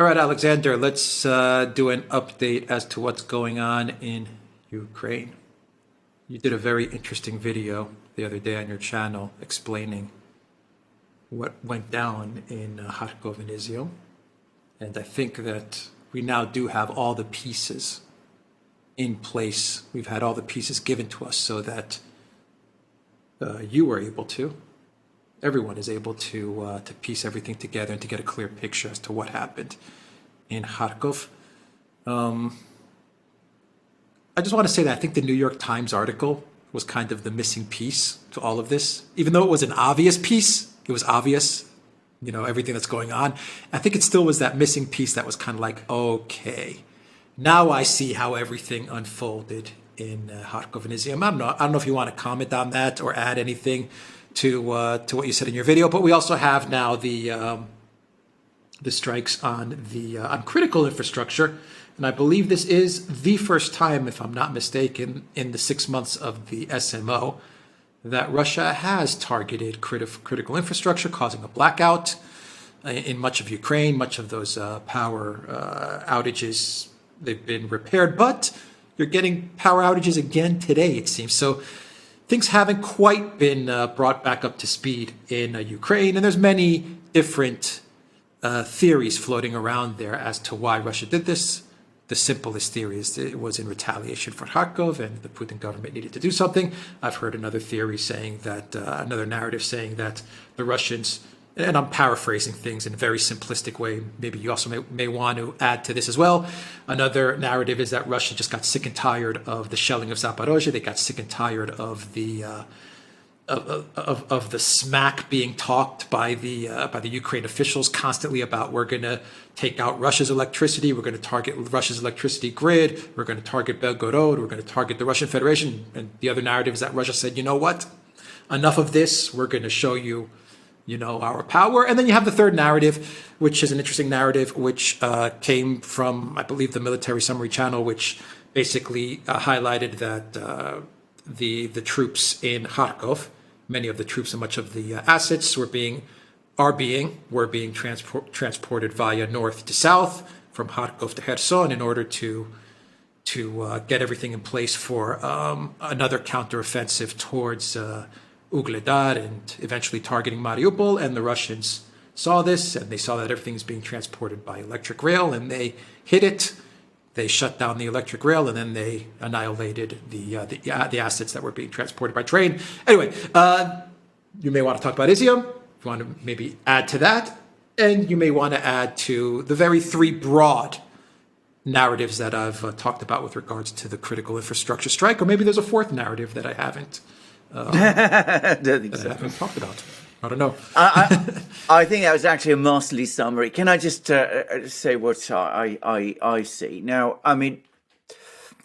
All right, Alexander, let's do an update as to what's going on in Ukraine. You did a very interesting video the other day on your channel explaining what went down in Kharkov and Izium. And I think that we now do have all the pieces in place. We've had all the pieces given to us so that you were able to, everyone is able to piece everything together and to get a clear picture as to what happened in Kharkov. I just want to say that I think the New York Times article was kind of the missing piece to all of this. Even though it was an obvious piece, it was obvious, you know, everything that's going on. I think it still was that missing piece that was kind of like, okay, now I see how everything unfolded in Kharkov and Izium. I don't know if you want to comment on that or add anything to what you said in your video, but we also have now the strikes on on critical infrastructure. And I believe this is the first time, if I'm not mistaken, in the 6 months of the SMO that Russia has targeted critical infrastructure, causing a blackout in much of Ukraine. Much of those power outages, they've been repaired, but you're getting power outages again today, it seems. So things haven't quite been brought back up to speed in Ukraine, and there's many different theories floating around there as to why Russia did this. The simplest theory is that it was in retaliation for Kharkov and the Putin government needed to do something. I've heard another theory saying that, another narrative saying that the Russians, and I'm paraphrasing things in a very simplistic way, maybe you also may want to add to this as well. Another narrative is that Russia just got sick and tired of the shelling of Zaporozhye. They got sick and tired of the smack being talked by the Ukraine officials constantly about, we're going to take out Russia's electricity, we're going to target Russia's electricity grid, we're going to target Belgorod, we're going to target the Russian Federation. And the other narrative is that Russia said, you know what, enough of this, we're going to show you, you know, our power. And then you have the third narrative, which is an interesting narrative, which came from, I believe, the Military Summary Channel, which basically highlighted that the troops in Kharkov, many of the troops and much of the assets were being transported via north to south from Kharkov to Kherson in order to get everything in place for another counteroffensive towards Ugledar and eventually targeting Mariupol. And the Russians saw this, and they saw that everything is being transported by electric rail, and they hit it. They shut down the electric rail, and then they annihilated the assets that were being transported by train. Anyway, you may want to talk about Izium. If you want to maybe add to that, and you may want to add to the very three broad narratives that I've talked about with regards to the critical infrastructure strike, or maybe there's a fourth narrative that I haven't, don't think so. I haven't talked about. I don't know. I think that was actually a masterly summary. Can I just say what I see? Now, I mean,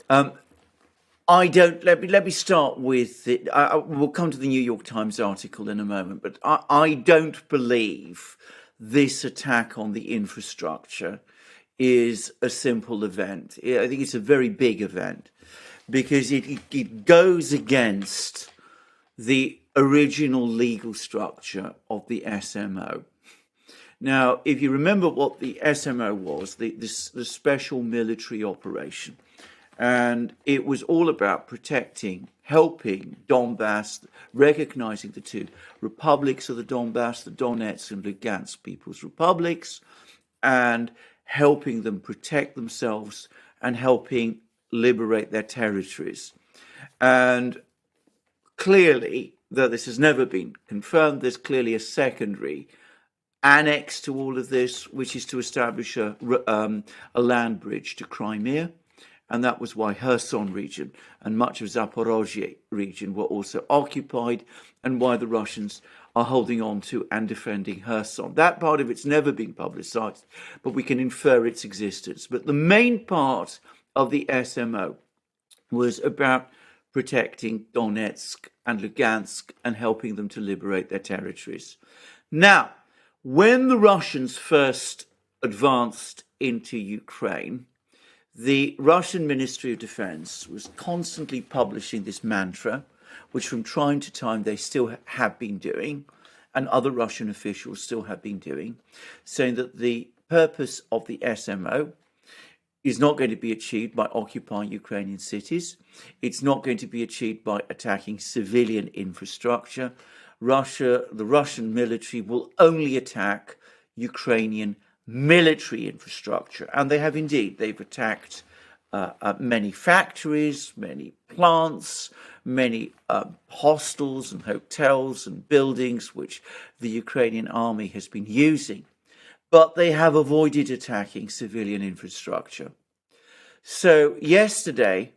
I don't. Let me start with it. We'll come to the New York Times article in a moment, but I don't believe this attack on the infrastructure is a simple event. I think it's a very big event because it goes against the original legal structure of the SMO. Now, if you remember what the SMO was, the special military operation, and it was all about protecting, helping Donbass, recognizing the two republics of the Donbass, the Donetsk and Lugansk People's Republics, and helping them protect themselves and helping liberate their territories. And clearly, though this has never been confirmed, there's clearly a secondary annex to all of this, which is to establish a land bridge to Crimea. And that was why Kherson region and much of Zaporozhye region were also occupied, and why the Russians are holding on to and defending Kherson. That part of it's never been publicized, but we can infer its existence. But the main part of the SMO was about protecting Donetsk and Lugansk and helping them to liberate their territories. Now, when the Russians first advanced into Ukraine, the Russian Ministry of Defense was constantly publishing this mantra, which from time to time they still have been doing, and other Russian officials still have been doing, saying that the purpose of the SMO is not going to be achieved by occupying Ukrainian cities. It's not going to be achieved by attacking civilian infrastructure. The Russian military will only attack Ukrainian military infrastructure. And they have indeed. They've attacked many factories, many plants, many hostels and hotels and buildings which the Ukrainian army has been using. But they have avoided attacking civilian infrastructure. So yesterday,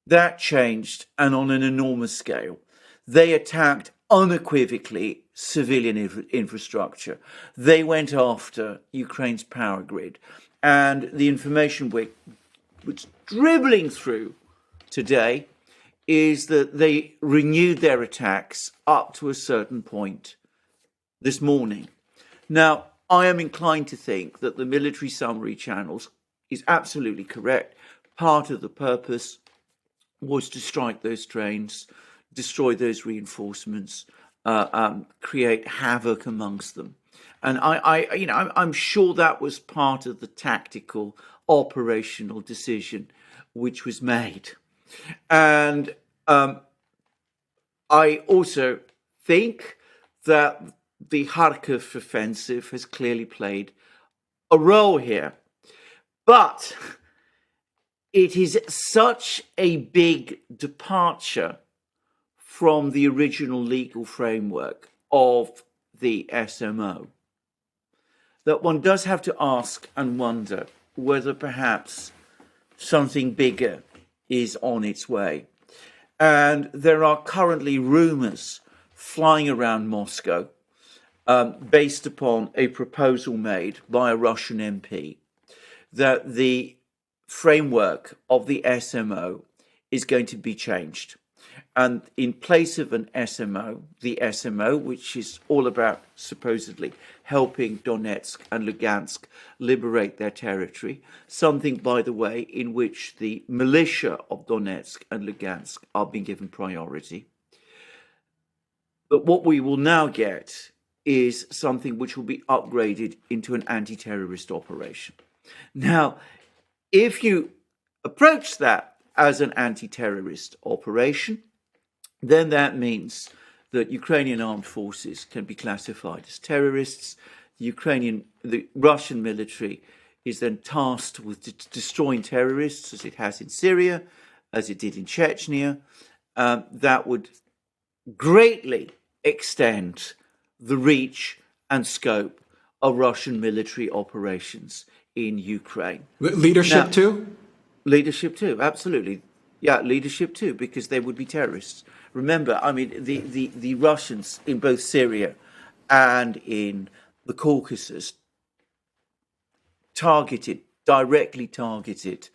that changed, and on an enormous scale. They attacked unequivocally civilian infrastructure. They went after Ukraine's power grid. And the information we're dribbling through today is that they renewed their attacks up to a certain point this morning. Now, I am inclined to think that the military summary channels is absolutely correct. Part of the purpose was to strike those trains, destroy those reinforcements, create havoc amongst them. And I'm sure that was part of the tactical, operational decision which was made. And I also think that the Kharkiv offensive has clearly played a role here. But it is such a big departure from the original legal framework of the SMO that one does have to ask and wonder whether perhaps something bigger is on its way. And there are currently rumours flying around Moscow based upon a proposal made by a Russian MP that the framework of the SMO is going to be changed. And in place of an SMO, the SMO, which is all about supposedly helping Donetsk and Lugansk liberate their territory, something, by the way, in which the militia of Donetsk and Lugansk are being given priority. But what we will now get is something which will be upgraded into an anti-terrorist operation. Now, if you approach that as an anti-terrorist operation, then that means that Ukrainian armed forces can be classified as terrorists. The Russian military is then tasked with destroying terrorists, as it has in Syria, as it did in Chechnya. That would greatly extend the reach and scope of Russian military operations in Ukraine. Leadership too? Leadership too, absolutely. Yeah, leadership too, because they would be terrorists. Remember, I mean, the Russians in both Syria and in the Caucasus directly targeted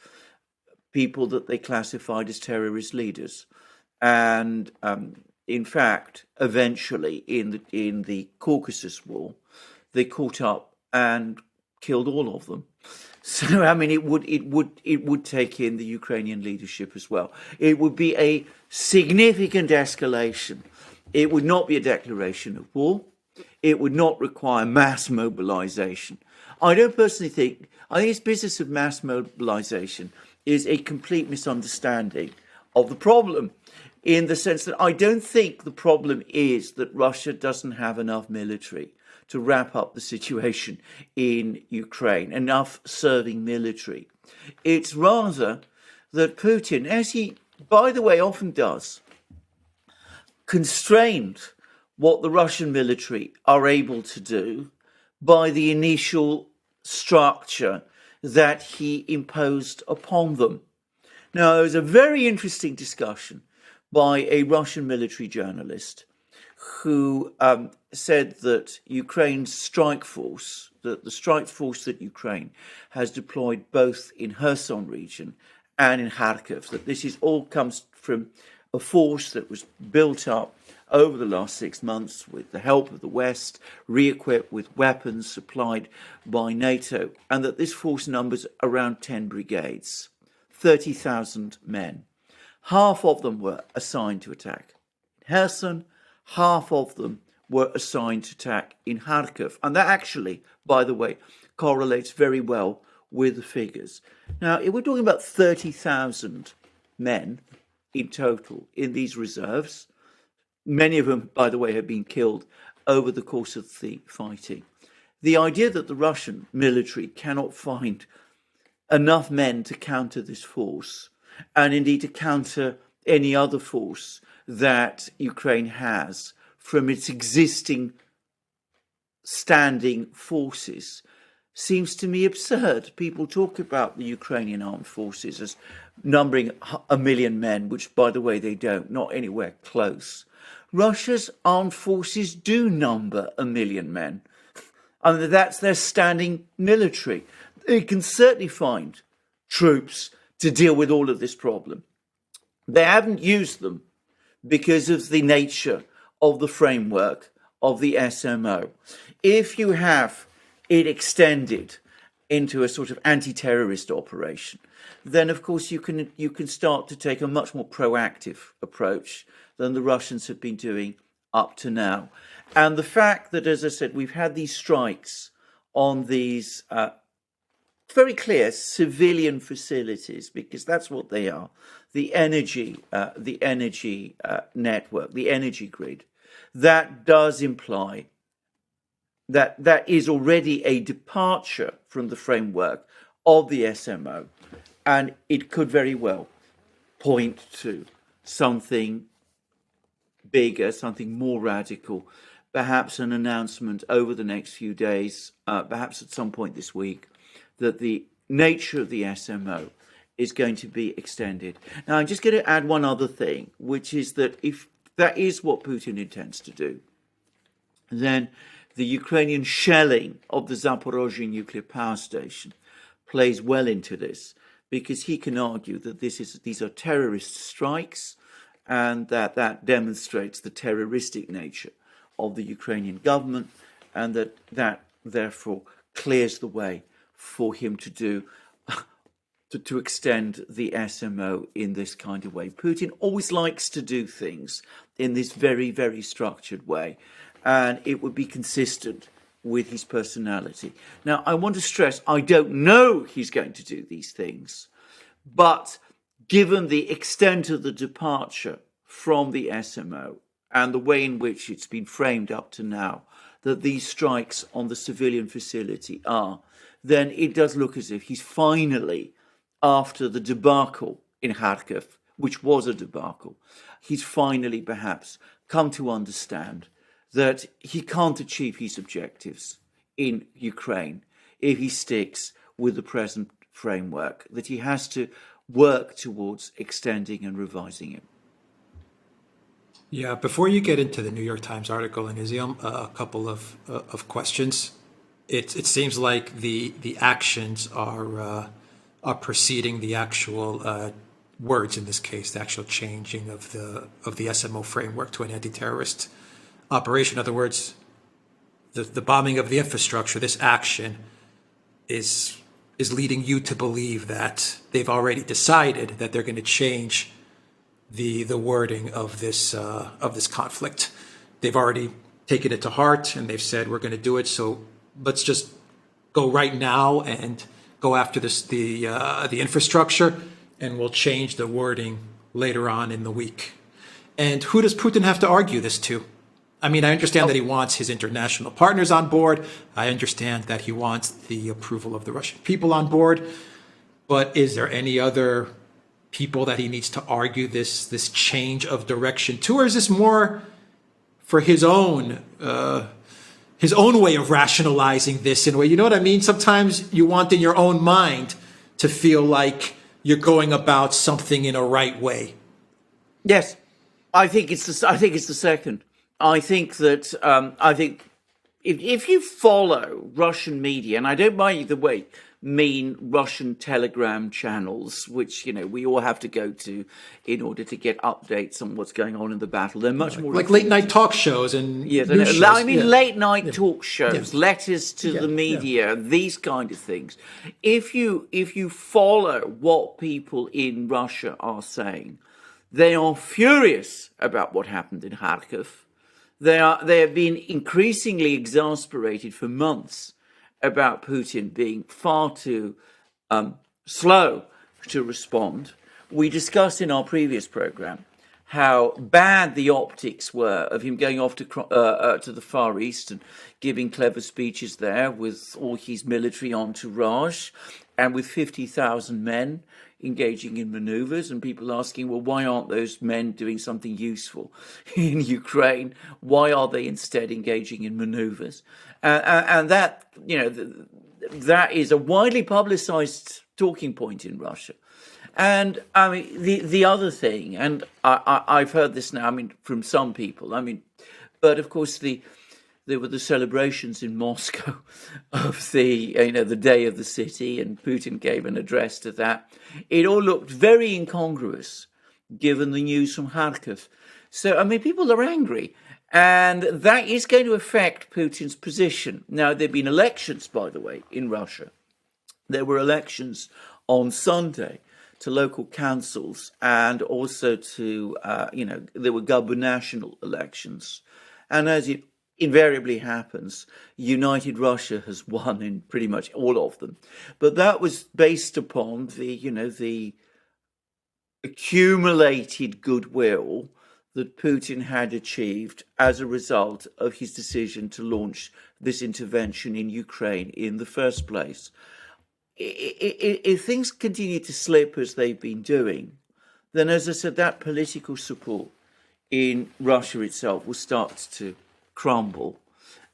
people that they classified as terrorist leaders. And in fact, eventually in the Caucasus war, they caught up and killed all of them. So, I mean, it would take in the Ukrainian leadership as well. It would be a significant escalation. It would not be a declaration of war. It would not require mass mobilization. I think this business of mass mobilization is a complete misunderstanding of the problem, in the sense that I don't think the problem is that Russia doesn't have enough military to wrap up the situation in Ukraine, enough serving military. It's rather that Putin, as he, by the way, often does, constrained what the Russian military are able to do by the initial structure that he imposed upon them. Now, there was a very interesting discussion by a Russian military journalist who said that Ukraine's strike force, that the strike force that Ukraine has deployed both in Kherson region and in Kharkiv, that this all comes from a force that was built up over the last 6 months with the help of the West, re-equipped with weapons supplied by NATO, and that this force numbers around 10 brigades, 30,000 men. Half of them were assigned to attack in Kherson, half of them were assigned to attack in Kharkiv. And that actually, by the way, correlates very well with the figures. Now, if we're talking about 30,000 men in total in these reserves, many of them, by the way, have been killed over the course of the fighting. The idea that the Russian military cannot find enough men to counter this force, and indeed to counter any other force that Ukraine has from its existing standing forces, seems to me absurd. People talk about the Ukrainian armed forces as numbering 1 million men, which, by the way, they don't, not anywhere close. Russia's armed forces do number 1 million men. I mean, that's their standing military. They can certainly find troops to deal with all of this problem. They haven't used them because of the nature of the framework of the SMO. If you have it extended into a sort of anti-terrorist operation, then of course you can start to take a much more proactive approach than the Russians have been doing up to now. And the fact that, as I said, we've had these strikes on these very clear civilian facilities, because that's what they are, the energy network, the energy grid, that does imply that that is already a departure from the framework of the SMO, and it could very well point to something bigger, something more radical, perhaps an announcement over the next few days, perhaps at some point this week, that the nature of the SMO is going to be extended. Now, I'm just going to add one other thing, which is that if that is what Putin intends to do, then the Ukrainian shelling of the Zaporozhye nuclear power station plays well into this, because he can argue that these are terrorist strikes, and that demonstrates the terroristic nature of the Ukrainian government, and that therefore clears the way for him to do to extend the SMO in this kind of way. Putin always likes to do things in this very, very structured way, and it would be consistent with his personality. Now, I want to stress, I don't know he's going to do these things, but given the extent of the departure from the SMO and the way in which it's been framed up to now, that these strikes on the civilian facility are, then it does look as if he's finally, after the debacle in Kharkiv, which was a debacle, he's finally perhaps come to understand that he can't achieve his objectives in Ukraine if he sticks with the present framework, that he has to work towards extending and revising it. Yeah, before you get into the New York Times article in Izium, a couple of questions. It seems like the actions are preceding the actual words in this case, the actual changing of the SMO framework to an anti-terrorist operation. In other words, the bombing of the infrastructure, this action is leading you to believe that they've already decided that they're going to change the wording of this conflict. They've already taken it to heart, and they've said, we're going to do it. So let's just go right now and go after the infrastructure, and we'll change the wording later on in the week. And who does Putin have to argue this to? I mean, I understand that he wants his international partners on board. I understand that he wants the approval of the Russian people on board. But is there any other people that he needs to argue this change of direction to, or is this more for his own way of rationalizing this in a way? You know what I mean? Sometimes you want in your own mind to feel like you're going about something in a right way. Yes, I think it's the second. I think that if you follow Russian media, and I don't mind the way mean Russian telegram channels, which we all have to go to in order to get updates on what's going on in the battle. They're much more like late night talk shows and news shows. I mean late night talk shows, letters to the media, these kind of things. If you follow what people in Russia are saying, they are furious about what happened in Kharkiv. They have been increasingly exasperated for months about Putin being far too slow to respond. We discussed in our previous program how bad the optics were of him going off to the Far East and giving clever speeches there with all his military entourage and with 50,000 men engaging in maneuvers, and people asking, well, why aren't those men doing something useful in Ukraine? Why are they instead engaging in maneuvers? And that, that is a widely publicized talking point in Russia. And I mean, the other thing, and I've heard this now, I mean, from some people, but of course there were the celebrations in Moscow of the day of the city, and Putin gave an address to that. It all looked very incongruous, given the news from Kharkiv. So, I mean, people are angry, and that is going to affect Putin's position. Now, there have been elections, by the way, in Russia. There were elections on Sunday to local councils, and also to, there were gubernatorial elections. And as it invariably happens, United Russia has won in pretty much all of them. But that was based upon the accumulated goodwill that Putin had achieved as a result of his decision to launch this intervention in Ukraine in the first place. If things continue to slip as they've been doing, then, as I said, that political support in Russia itself will start to crumble.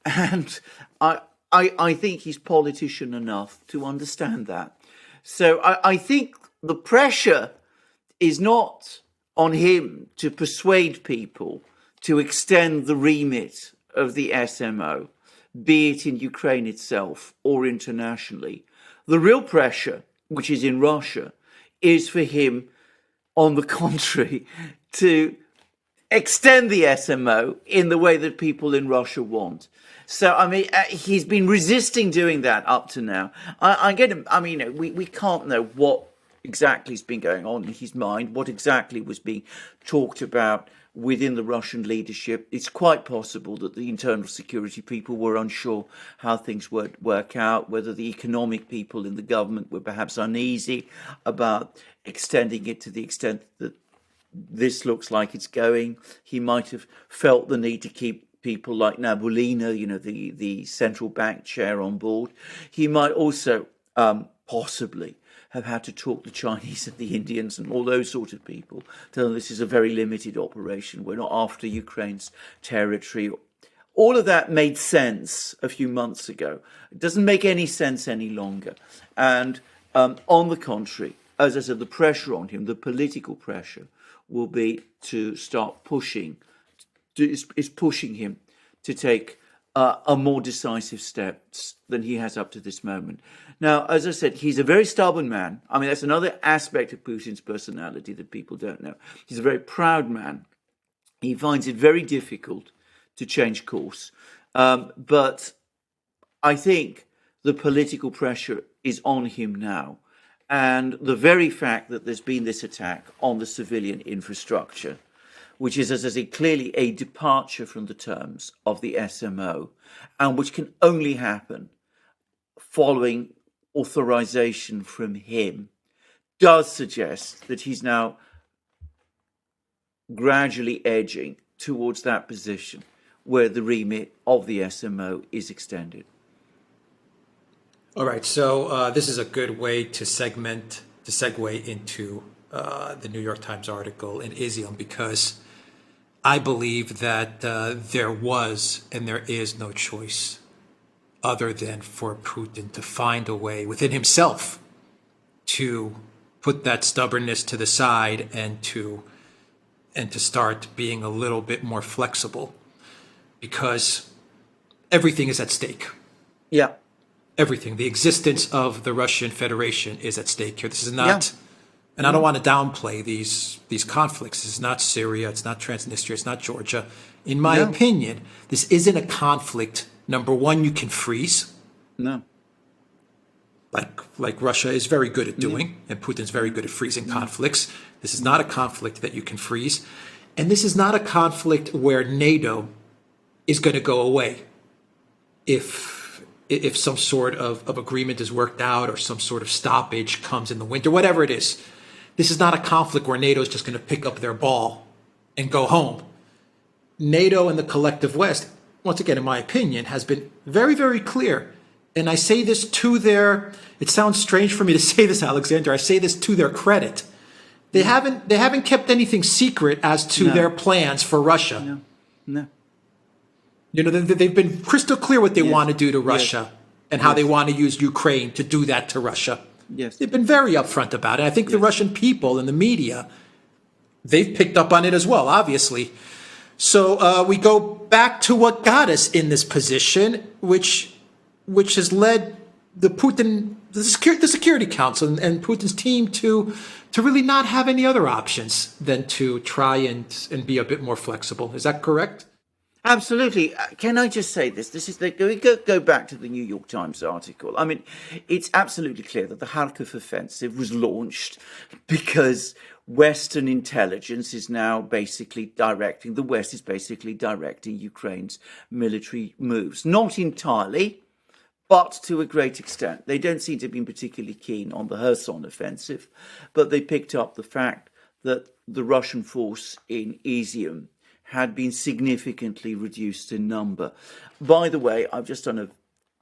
And I think he's politician enough to understand that. So I think the pressure is not on him to persuade people to extend the remit of the SMO, be it in Ukraine itself or internationally. The real pressure, which is in Russia, is for him, on the contrary, to extend the SMO in the way that people in Russia want. So, I mean, he's been resisting doing that up to now. I get him. I mean, we can't know what exactly has been going on in his mind, what exactly was being talked about within the Russian leadership. It's quite possible that the internal security people were unsure how things would work out, whether the economic people in the government were perhaps uneasy about extending it to the extent that this looks like it's going. He might have felt the need to keep people like Nabulina, the central bank chair, on board. He might also possibly have had to talk the Chinese and the Indians and all those sort of people. Tell them this is a very limited operation. We're not after Ukraine's territory. All of that made sense a few months ago. It doesn't make any sense any longer. And on the contrary, as I said, the pressure on him, the political pressure, will be to start pushing him to take a more decisive steps than he has up to this moment. Now, as I said, he's a very stubborn man. I mean, that's another aspect of Putin's personality that people don't know. He's a very proud man. He finds it very difficult to change course. But I think the political pressure is on him now. And the very fact that there's been this attack on the civilian infrastructure, which is, as I say, clearly a departure from the terms of the SMO, and which can only happen following authorization from him, does suggest that he's now gradually edging towards that position where the remit of the SMO is extended. All right, so this is a good way to segue into the New York Times article in Izium, because I believe that there was and there is no choice other than for Putin to find a way within himself to put that stubbornness to the side and to start being a little bit more flexible, because everything is at stake. Yeah. Everything. The existence of the Russian Federation is at stake here. This is not, and I don't want to downplay these conflicts. This is not Syria. It's not Transnistria. It's not Georgia. In my opinion, this isn't a conflict, number one, you can freeze. No. Like Russia is very good at doing, and Putin's very good at freezing conflicts. This is not a conflict that you can freeze. And this is not a conflict where NATO is going to go away if if some sort of agreement is worked out or some sort of stoppage comes in the winter, whatever it is. This is not a conflict where NATO is just going to pick up their ball and go home. NATO and the collective West, once again, in my opinion, has been very, very clear. And I say this to their, it sounds strange for me to say this, Alexander, I say this to their credit. They haven't kept anything secret as to their plans for Russia. No. You know, they've been crystal clear what they want to do to Russia and how they want to use Ukraine to do that to Russia. Yes. They've been very upfront about it. I think the Russian people and the media, they've picked up on it as well, obviously. So we go back to what got us in this position, which has led the Security Council and Putin's team to really not have any other options than to try and be a bit more flexible. Is that correct? Absolutely. Can I just say this? This is go back to the New York Times article. I mean, it's absolutely clear that the Kharkiv offensive was launched because Western intelligence is now basically directing, the West is basically directing Ukraine's military moves. Not entirely, but to a great extent. They don't seem to have been particularly keen on the Kherson offensive, but they picked up the fact that the Russian force in Izium had been significantly reduced in number. By the way, I've just done a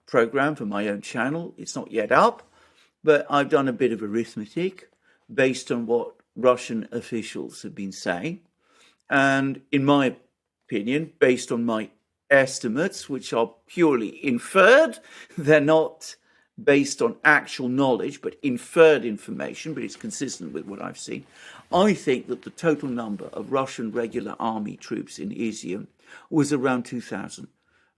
program for my own channel. It's not yet up, but I've done a bit of arithmetic based on what Russian officials have been saying. And in my opinion, based on my estimates, which are purely inferred, they're not based on actual knowledge, but inferred information, but it's consistent with what I've seen. I think that the total number of Russian regular army troops in Izium was around 2,000.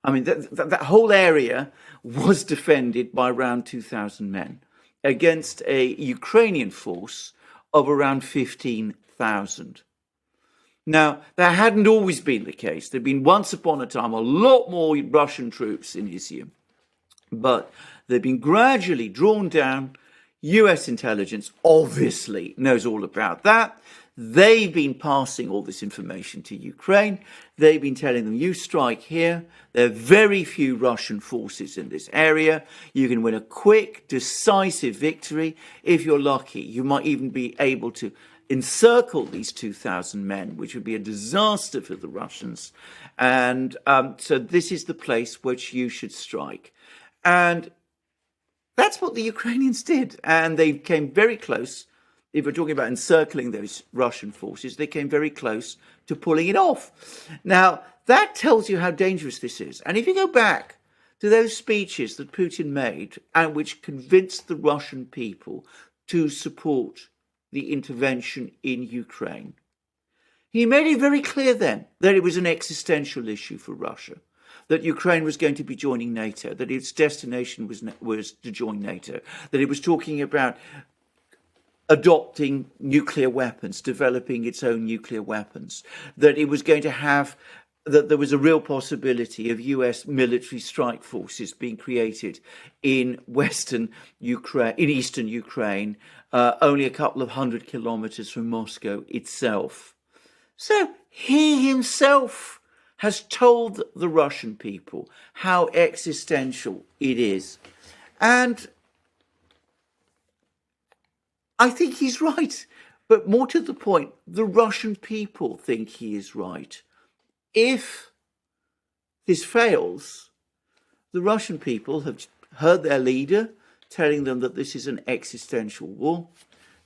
I mean, that whole area was defended by around 2,000 men against a Ukrainian force of around 15,000. Now, that hadn't always been the case. There'd been once upon a time a lot more Russian troops in Izium, but they've been gradually drawn down. US intelligence obviously knows all about that. They've been passing all this information to Ukraine. They've been telling them, you strike here. There are very few Russian forces in this area. You can win a quick, decisive victory. If you're lucky, you might even be able to encircle these 2,000 men, which would be a disaster for the Russians. And so this is the place which you should strike. And that's what the Ukrainians did. And they came very close. If we're talking about encircling those Russian forces, they came very close to pulling it off. Now, that tells you how dangerous this is. And if you go back to those speeches that Putin made and which convinced the Russian people to support the intervention in Ukraine, he made it very clear then that it was an existential issue for Russia, that Ukraine was going to be joining NATO, that its destination was to join NATO, that it was talking about adopting nuclear weapons, developing its own nuclear weapons, that it was going to have, that there was a real possibility of US military strike forces being created in Western Ukraine, in Eastern Ukraine, only a couple of 100 kilometers from Moscow itself. So he himself has told the Russian people how existential it is. And I think he's right. But more to the point, the Russian people think he is right. If this fails, the Russian people have heard their leader telling them that this is an existential war.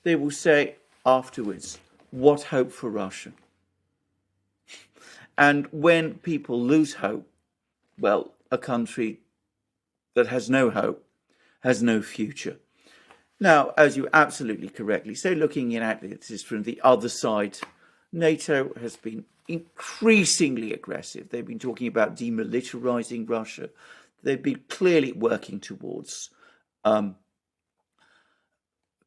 They will say afterwards, what hope for Russia? And when people lose hope, well, a country that has no hope has no future. Now, as you absolutely correctly say, looking at this from the other side, NATO has been increasingly aggressive. They've been talking about demilitarizing Russia. They've been clearly working towards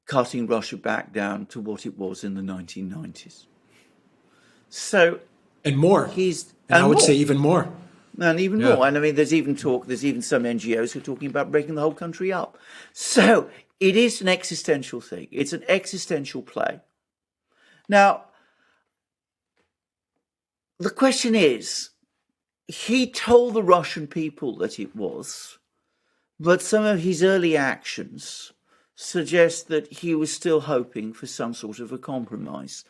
cutting Russia back down to what it was in the 1990s. So, and more. I would say even more. And even more. And I mean, there's even some NGOs who are talking about breaking the whole country up. So it is an existential thing. It's an existential play. Now, the question is, he told the Russian people that it was, But some of his early actions suggest that he was still hoping for some sort of a compromise.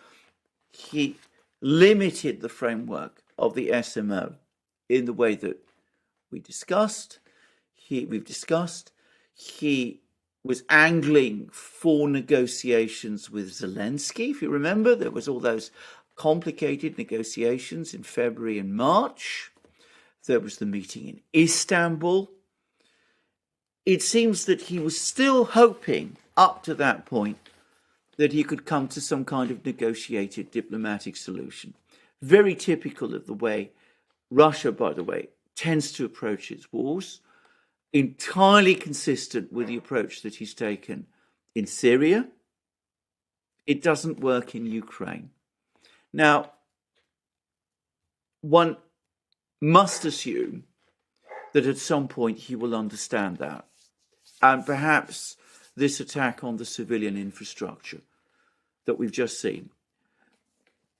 He limited the framework of the SMO in the way that we've discussed. He was angling for negotiations with Zelensky. If you remember, there was all those complicated negotiations in February and March. There was the meeting in Istanbul. It seems that he was still hoping up to that point that he could come to some kind of negotiated diplomatic solution. Very typical of the way Russia, by the way, tends to approach its wars, entirely consistent with the approach that he's taken in Syria. It doesn't work in Ukraine. Now, one must assume that at some point he will understand that. And perhaps this attack on the civilian infrastructure that we've just seen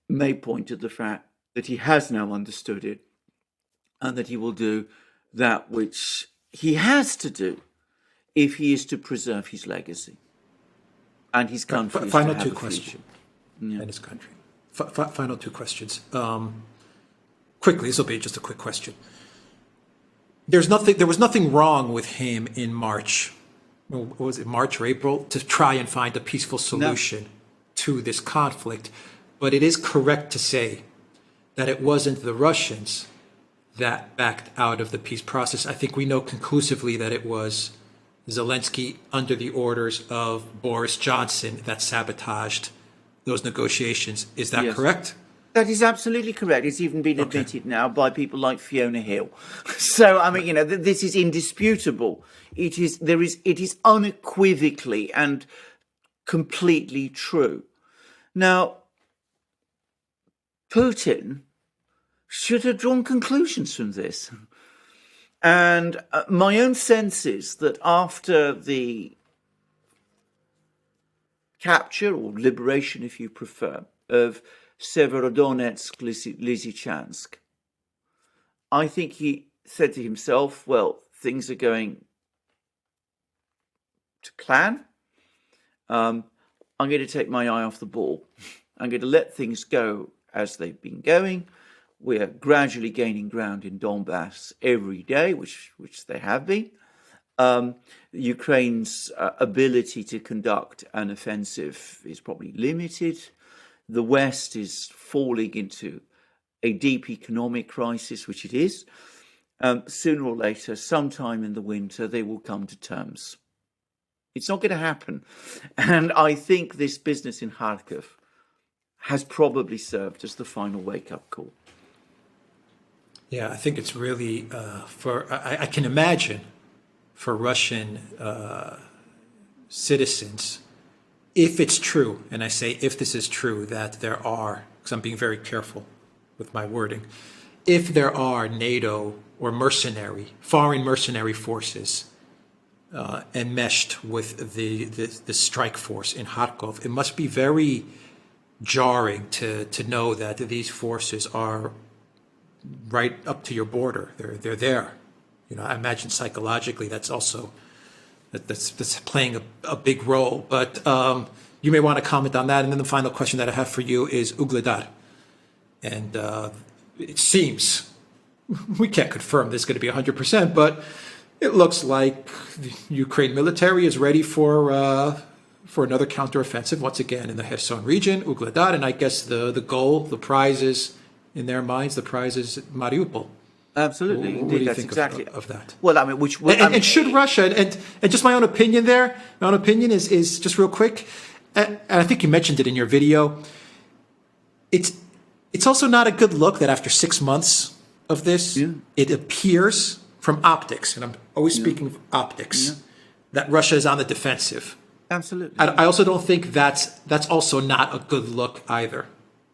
may point to the fact that he has now understood it and that he will do that which he has to do if he is to preserve his legacy and his country. Final two questions. And his country. Final two questions. Quickly, this will be just a quick question. There was nothing wrong with him in March. What was it, March or April, to try and find a peaceful solution to this conflict. But it is correct to say that it wasn't the Russians that backed out of the peace process. I think we know conclusively that it was Zelensky under the orders of Boris Johnson that sabotaged those negotiations. Is that correct? That is absolutely correct. It's even been admitted now by people like Fiona Hill. So, I mean, this is indisputable. It is unequivocally and completely true. Now, Putin should have drawn conclusions from this. And my own sense is that after the capture or liberation, if you prefer, of Severodonetsk, Lysychansk, I think he said to himself, well, things are going to plan. I'm going to take my eye off the ball. I'm going to let things go as they've been going. We're gradually gaining ground in Donbass every day, which they have been. Ukraine's ability to conduct an offensive is probably limited. The West is falling into a deep economic crisis, which it is. Sooner or later, sometime in the winter, they will come to terms. It's not going to happen. And I think this business in Kharkiv has probably served as the final wake-up call. Yeah, I think it's really I can imagine for Russian citizens, if it's true, and I say if this is true, that there are, because I'm being very careful with my wording, if there are NATO or foreign mercenary forces enmeshed with the strike force in Kharkov, it must be very jarring to know that these forces are right up to your border. They're there. I imagine psychologically that's also that's playing a big role. But you may want to comment on that. And then the final question that I have for you is Ugledar. And it seems, we can't confirm this is going to be 100%, but it looks like the Ukraine military is ready for another counteroffensive once again in the Kherson region, Ugledar. And I guess the goal, the prize is, in their minds, the prize is Mariupol. Absolutely, what do you that's think exactly of that? Well, I mean, and should Russia, and just my own opinion there, my own opinion is just real quick, and I think you mentioned it in your video, it's also not a good look that after 6 months of this, it appears from optics, and I'm always speaking of optics, that Russia is on the defensive. Absolutely. I also don't think that's also not a good look either.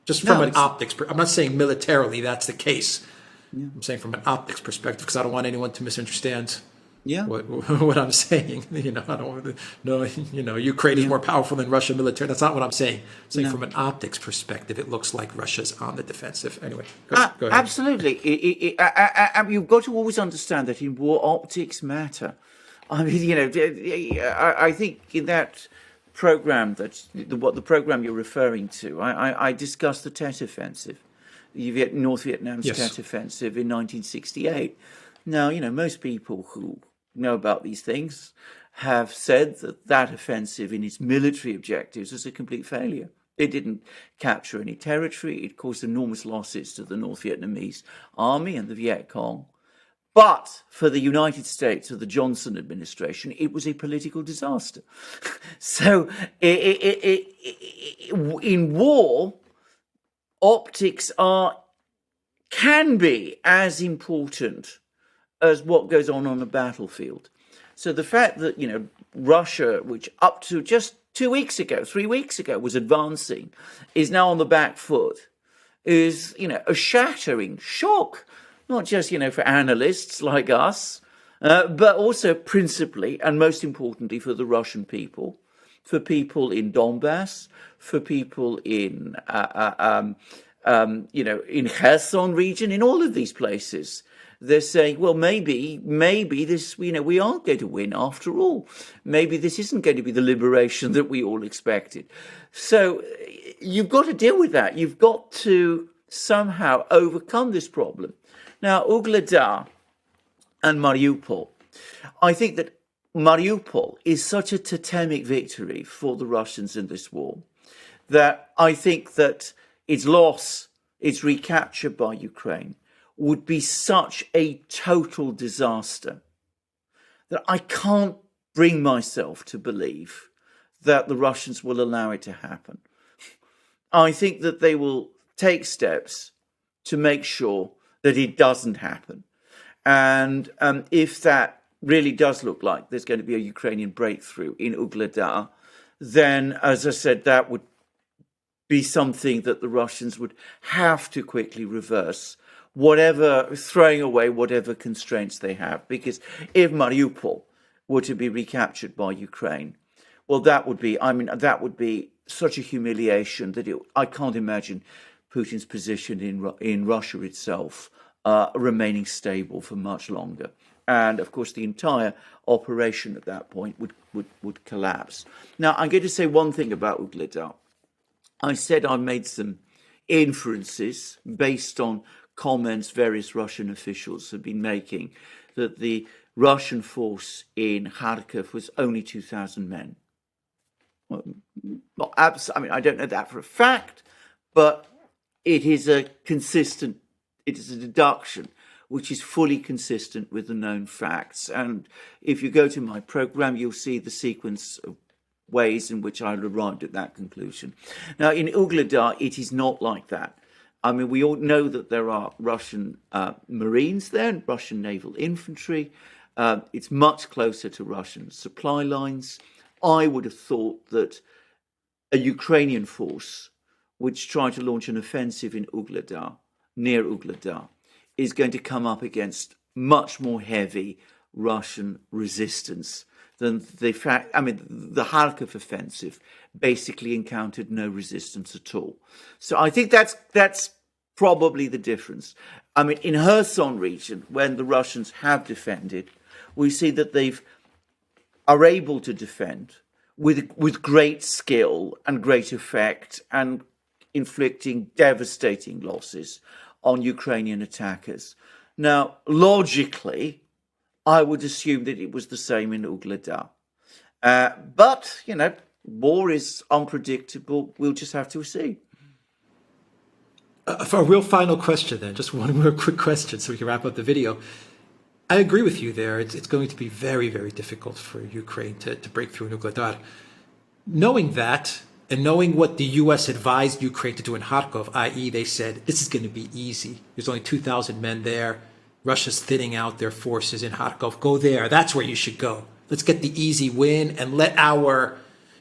Just from an optics, I'm not saying militarily that's the case. I'm saying from an optics perspective, because I don't want anyone to misunderstand what I'm saying. I don't want to, Ukraine is more powerful than Russia military. That's not what I'm saying. I'm saying from an optics perspective, it looks like Russia's on the defensive. Anyway, go ahead. Absolutely. You've got to always understand that in war, optics matter. I mean, I think in that program what the program you're referring to, I discussed the Tet Offensive, North Vietnam's Yes. Tet Offensive in 1968. Now, most people who know about these things have said that that offensive in its military objectives was a complete failure. It didn't capture any territory. It caused enormous losses to the North Vietnamese army and the Viet Cong. But for the United States, of the Johnson administration, it was a political disaster. So in war, optics can be as important as what goes on a battlefield. So the fact that, Russia, which up to just 3 weeks ago, was advancing, is now on the back foot, is, a shattering shock, not just, for analysts like us, but also principally and most importantly for the Russian people, for people in Donbass, for people in, in Kherson region, in all of these places. They're saying, well, maybe this, we aren't going to win after all. Maybe this isn't going to be the liberation that we all expected. So you've got to deal with that. You've got to somehow overcome this problem. Now, Ugledar and Mariupol, I think that Mariupol is such a totemic victory for the Russians in this war that I think that its loss, its recapture by Ukraine, would be such a total disaster that I can't bring myself to believe that the Russians will allow it to happen. I think that they will take steps to make sure that it doesn't happen. And if that really does look like there's going to be a Ukrainian breakthrough in Ugledar, then, as I said, that would be something that the Russians would have to quickly reverse, throwing away whatever constraints they have. Because if Mariupol were to be recaptured by Ukraine, well, that would be such a humiliation that I can't imagine Putin's position in Russia itself remaining stable for much longer. And of course, the entire operation at that point would collapse. Now, I'm going to say one thing about Ugledar. I said I made some inferences based on comments various Russian officials have been making that the Russian force in Kharkiv was only 2,000 men. Well, I don't know that for a fact, but it is a deduction which is fully consistent with the known facts. And if you go to my program, you'll see the sequence of ways in which I arrived at that conclusion. Now, in Ugledar, it is not like that. I mean, we all know that there are Russian Marines there, Russian naval infantry. It's much closer to Russian supply lines. I would have thought that a Ukrainian force which tried to launch an offensive in Ugledar, near Ugledar, is going to come up against much more heavy Russian resistance than the Kharkiv offensive basically encountered no resistance at all. So I think that's probably the difference. I mean, in Kherson region, when the Russians have defended, we see that are able to defend with great skill and great effect and inflicting devastating losses on Ukrainian attackers. Now, logically, I would assume that it was the same in Ugledar. But, war is unpredictable. We'll just have to see. For a real final question then, just one more quick question so we can wrap up the video. I agree with you there. It's going to be very, very difficult for Ukraine to break through in Ugledar. Knowing that, and knowing what the U.S. advised Ukraine to do in Kharkov, i.e. they said, this is going to be easy. There's only 2,000 men there. Russia's thinning out their forces in Kharkov. Go there. That's where you should go. Let's get the easy win and let our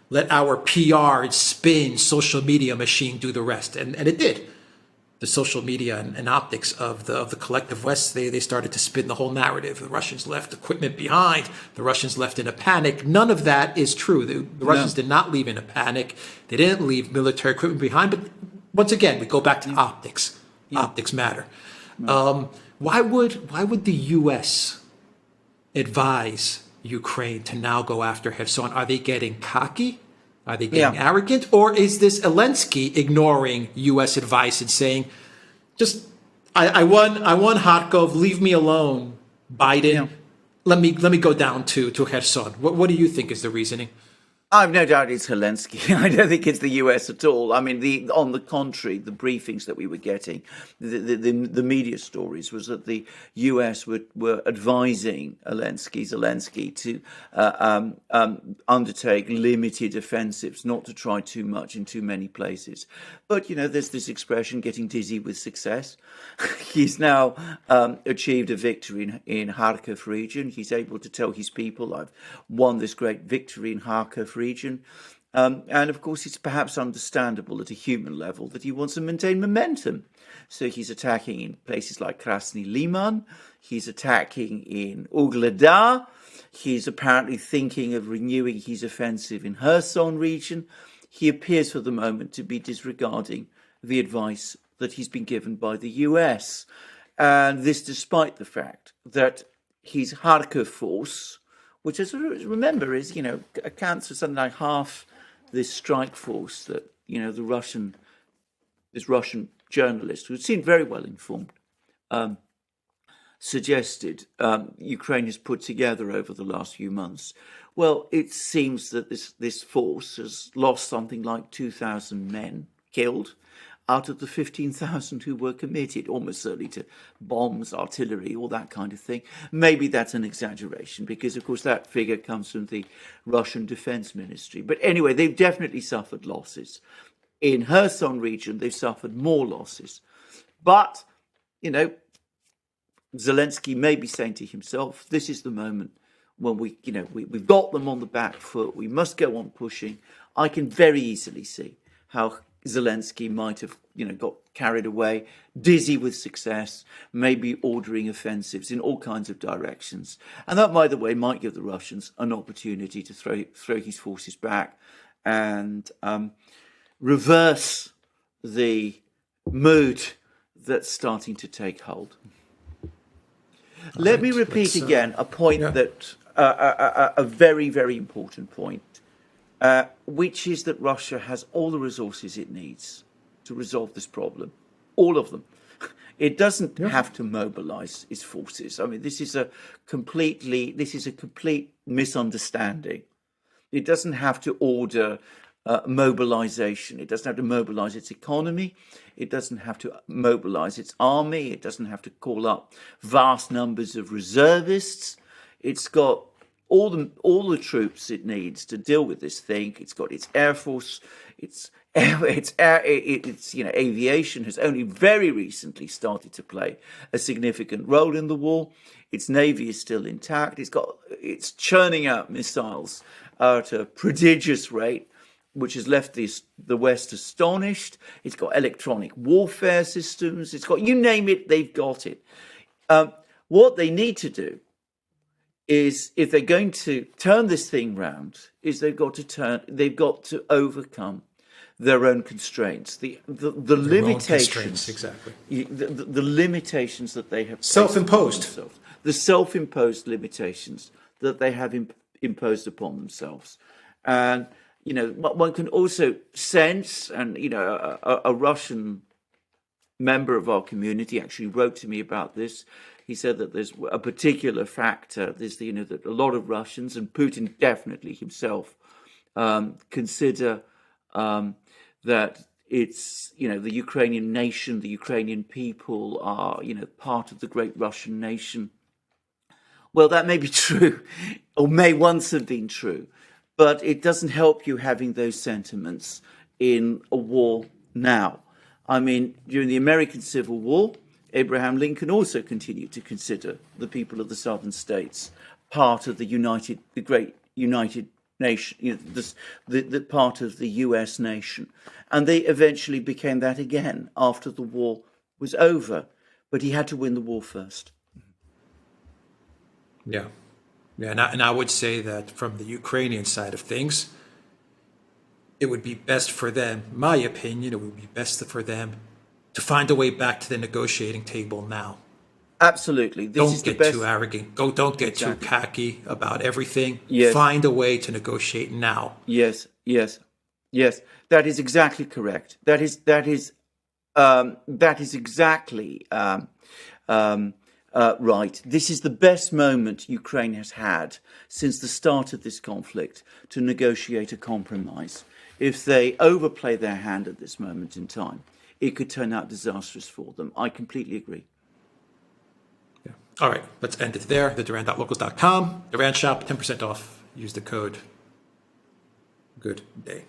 PR, spin, social media machine do the rest. And it did. The social media and optics of the collective West, they started to spin the whole narrative. The Russians left equipment behind. The Russians left in a panic. None of that is true. The Russians did not leave in a panic. They didn't leave military equipment behind. But once again, we go back to optics. Yeah. Optics matter. Why would the U.S. advise Ukraine to now go after Kherson? Are they getting cocky? Are they getting Yeah. arrogant? Or is this Zelensky ignoring U.S. advice and saying, just, I won Kharkov, leave me alone, Yeah. Biden. Let me go down to Kherson. What do you think is the reasoning? I've no doubt it's Zelensky. I don't think it's the US at all. I mean, on the contrary, the briefings that we were getting, the media stories was that the US were advising Zelensky to undertake limited offensives, not to try too much in too many places. But, there's this expression, getting dizzy with success. He's now achieved a victory in Kharkiv region. He's able to tell his people, I've won this great victory in Kharkiv region. And of course, it's perhaps understandable at a human level that he wants to maintain momentum. So he's attacking in places like Krasny Liman. He's attacking in Ugledar. He's apparently thinking of renewing his offensive in Kherson region. He appears for the moment to be disregarding the advice that he's been given by the US. And this despite the fact that his Kharkiv force, which, as remember, is, accounts for something like half this strike force that, this Russian journalist, who seemed very well informed, suggested Ukraine has put together over the last few months. Well, it seems that this force has lost something like 2,000 men killed out of the 15,000 who were committed, almost certainly to bombs, artillery, all that kind of thing. Maybe that's an exaggeration because, of course, that figure comes from the Russian Defense Ministry. But anyway, they've definitely suffered losses. In Kherson region, they've suffered more losses. But, Zelensky may be saying to himself, this is the moment when we've got them on the back foot. We must go on pushing. I can very easily see how Zelensky might have, got carried away, dizzy with success, maybe ordering offensives in all kinds of directions. And that, by the way, might give the Russians an opportunity to throw his forces back and reverse the mood that's starting to take hold. Let me repeat again a point that a very, very important point, which is that Russia has all the resources it needs to resolve this problem, all of them. It doesn't have to mobilize its forces. I mean, this is a complete misunderstanding. It doesn't have to order mobilization. It doesn't have to mobilize its economy. It doesn't have to mobilize its army. It doesn't have to call up vast numbers of reservists. It's got all the troops it needs to deal with this thing. It's got its air force. Its aviation has only very recently started to play a significant role in the war. Its navy is still intact. It's churning out missiles at a prodigious rate, which has left the West astonished. It's got electronic warfare systems. It's got, you name it, they've got it. What they need to do is, if they're going to turn this thing round, is they've got to overcome their own constraints, the limitations, exactly. The limitations that they have self-imposed, the self-imposed limitations that they have imposed upon themselves. And one can also sense, and a Russian member of our community actually wrote to me about this. He said that there's a particular factor. There's that a lot of Russians, and Putin definitely himself, consider that it's the Ukrainian nation, the Ukrainian people are part of the great Russian nation. Well, that may be true, or may once have been true, but it doesn't help you having those sentiments in a war now. I mean, during the American Civil War, Abraham Lincoln also continued to consider the people of the southern states part of the great United Nation, the part of the US nation. And they eventually became that again after the war was over. But he had to win the war first. Yeah. And I would say that from the Ukrainian side of things, it would be best for them, my opinion, it would be best for them to find a way back to the negotiating table now. Absolutely. This Don't is the get best. too arrogant. Don't get too Exactly. cocky about everything. Yes. Find a way to negotiate now. Yes. Yes. Yes. That is exactly correct. That is exactly right. This is the best moment Ukraine has had since the start of this conflict to negotiate a compromise. If they overplay their hand at this moment in time, it could turn out disastrous for them. I completely agree. Yeah. All right, let's end it there. The Duran.locals.com, Duran Shop, 10% off. Use the code. Good day.